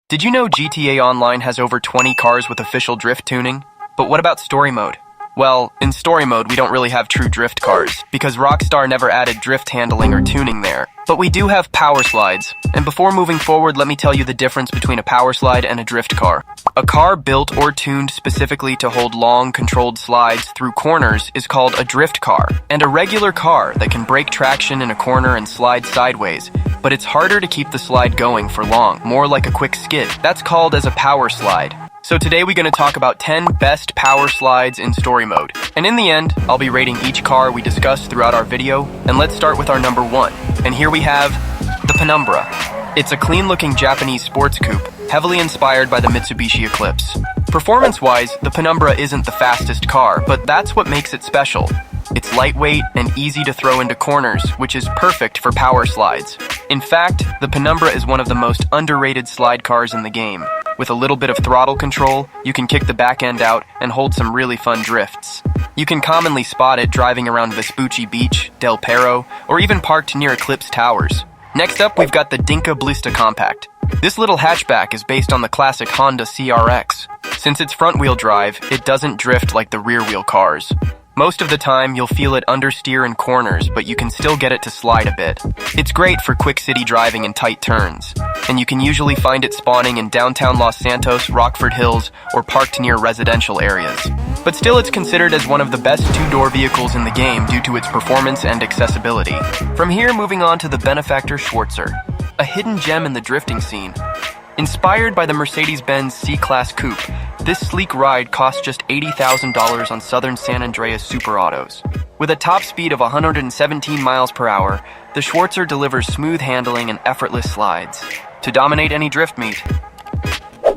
Did you know GTA Online has over 20 cars with official drift tuning? But what about story mode? Well, in story mode we don't really have true drift cars, because Rockstar never added drift handling or tuning there. But we do have power slides, and before moving forward let me tell you the difference between a power slide and a drift car. A car built or tuned specifically to hold long, controlled slides through corners is called a drift car, and a regular car that can break traction in a corner and slide sideways, but it's harder to keep the slide going for long, more like a quick skid. That's called as a power slide. So today we're going to talk about 10 best power slides in story mode. And in the end, I'll be rating each car we discussed throughout our video, and let's start with our number 1. And here we have the Penumbra. It's a clean-looking Japanese sports coupe, heavily inspired by the Mitsubishi Eclipse. Performance-wise, the Penumbra isn't the fastest car, but that's what makes it special. It's lightweight and easy to throw into corners, which is perfect for power slides. In fact, the Penumbra is one of the most underrated slide cars in the game. With a little bit of throttle control, you can kick the back end out and hold some really fun drifts. You can commonly spot it driving around Vespucci Beach, Del Perro, or even parked near Eclipse Towers. Next up, we've got the Dinka Blista Compact. This little hatchback is based on the classic Honda CRX. Since it's front-wheel drive, it doesn't drift like the rear-wheel cars. Most of the time, you'll feel it understeer in corners, but you can still get it to slide a bit. It's great for quick city driving in tight turns, and you can usually find it spawning in downtown Los Santos, Rockford Hills, or parked near residential areas. But still, it's considered as one of the best two-door vehicles in the game due to its performance and accessibility. From here, moving on to the Benefactor Schwartzer, a hidden gem in the drifting scene. Inspired by the Mercedes-Benz C-Class Coupe, this sleek ride costs just $80,000 on Southern San Andreas Super Autos. With a top speed of 117 miles per hour, the Schwartzer delivers smooth handling and effortless slides to dominate any drift meet.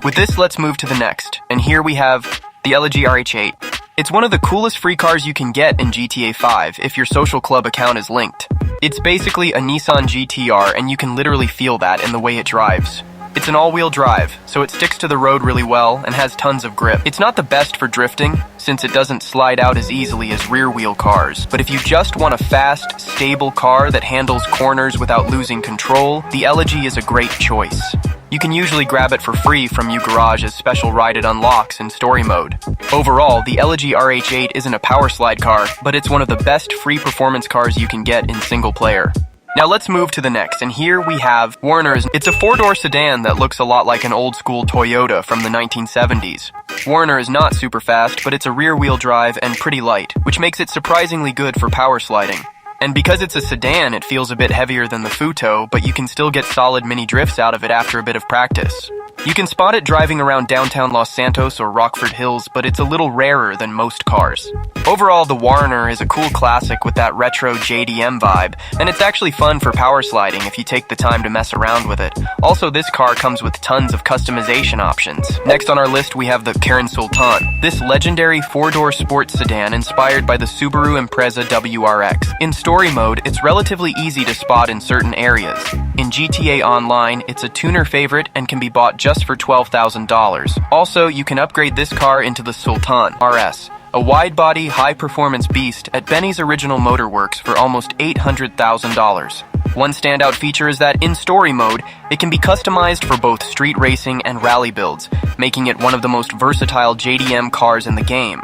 With this, let's move to the next, and here we have the Elegy RH8. It's one of the coolest free cars you can get in GTA 5 if your social club account is linked. It's basically a Nissan GTR, and you can literally feel that in the way it drives. It's an all-wheel drive, so it sticks to the road really well and has tons of grip. It's not the best for drifting, since it doesn't slide out as easily as rear-wheel cars. But if you just want a fast, stable car that handles corners without losing control, the Elegy is a great choice. You can usually grab it for free from uGarage as special ride-it unlocks in story mode. Overall, the Elegy RH8 isn't a power slide car, but it's one of the best free performance cars you can get in single player. Now let's move to the next, and here we have Warrener. It's a four-door sedan that looks a lot like an old-school Toyota from the 1970s. Warrener is not super fast, but it's a rear-wheel drive and pretty light, which makes it surprisingly good for power sliding. And because it's a sedan, it feels a bit heavier than the Futo, but you can still get solid mini drifts out of it after a bit of practice. You can spot it driving around downtown Los Santos or Rockford Hills, but it's a little rarer than most cars. Overall, the Warrener is a cool classic with that retro JDM vibe, and it's actually fun for power sliding if you take the time to mess around with it. Also, this car comes with tons of customization options. Next on our list, we have the Karin Sultan. This legendary four-door sports sedan inspired by the Subaru Impreza WRX. In story mode, it's relatively easy to spot in certain areas. In GTA Online, it's a tuner favorite and can be bought just for $12,000. Also, you can upgrade this car into the Sultan RS, a wide-body, high-performance beast at Benny's Original Motor Works for almost $800,000. One standout feature is that in story mode, it can be customized for both street racing and rally builds, making it one of the most versatile JDM cars in the game.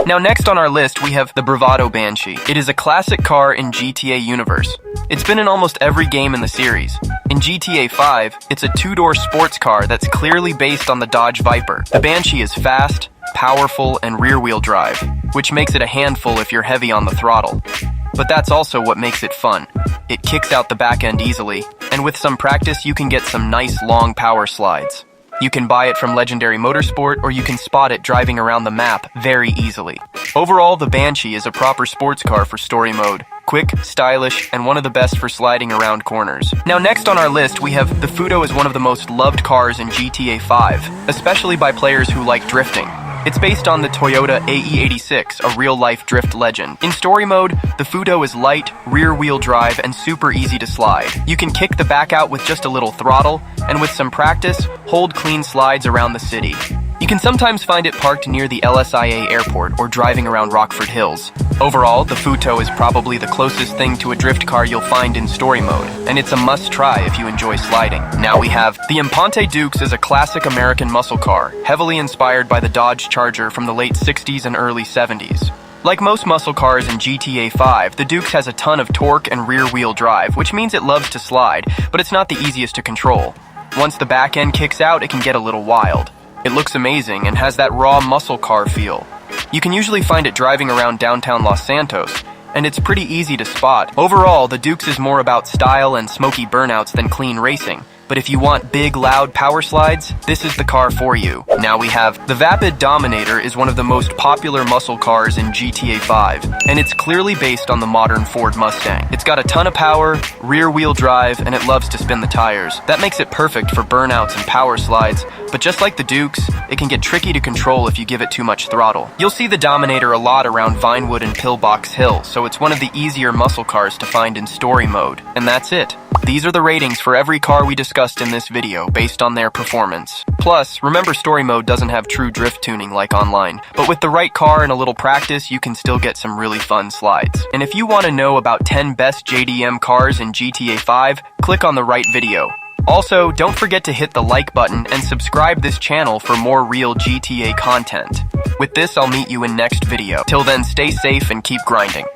Now next on our list, we have the Bravado Banshee. It is a classic car in GTA universe. It's been in almost every game in the series. In GTA 5, it's a two-door sports car that's clearly based on the Dodge Viper. The Banshee is fast, powerful, and rear-wheel drive, which makes it a handful if you're heavy on the throttle. But that's also what makes it fun. It kicks out the back end easily, and with some practice you can get some nice long power slides. You can buy it from Legendary Motorsport, or you can spot it driving around the map very easily. Overall, the Banshee is a proper sports car for story mode. Quick, stylish, and one of the best for sliding around corners. Now next on our list, we have the Futo is one of the most loved cars in GTA 5, especially by players who like drifting. It's based on the Toyota AE86, a real-life drift legend. In story mode, the Futo is light, rear-wheel drive, and super easy to slide. You can kick the back out with just a little throttle, and with some practice, hold clean slides around the city. You can sometimes find it parked near the LSIA airport or driving around Rockford Hills. Overall, the Futo is probably the closest thing to a drift car you'll find in story mode, and it's a must-try if you enjoy sliding. Now we have the Imponte Dukes is a classic American muscle car, heavily inspired by the Dodge Charger from the late 60s and early 70s. Like most muscle cars in GTA 5, the Dukes has a ton of torque and rear-wheel drive, which means it loves to slide, but it's not the easiest to control. Once the back end kicks out, it can get a little wild. It looks amazing and has that raw muscle car feel. You can usually find it driving around downtown Los Santos, and it's pretty easy to spot. Overall, the Dukes is more about style and smoky burnouts than clean racing. But if you want big, loud power slides, this is the car for you. Now we have the Vapid Dominator is one of the most popular muscle cars in GTA 5, and it's clearly based on the modern Ford Mustang. It's got a ton of power, rear-wheel drive, and it loves to spin the tires. That makes it perfect for burnouts and power slides, but just like the Dukes, it can get tricky to control if you give it too much throttle. You'll see the Dominator a lot around Vinewood and Pillbox Hill, so it's one of the easier muscle cars to find in story mode. And that's it. These are the ratings for every car we discussed in this video, based on their performance. Plus, remember story mode doesn't have true drift tuning like online, but with the right car and a little practice, you can still get some really fun slides. And if you want to know about 10 best JDM cars in GTA 5, click on the right video. Also, don't forget to hit the like button and subscribe this channel for more real GTA content. With this, I'll meet you in next video. Till then, stay safe and keep grinding.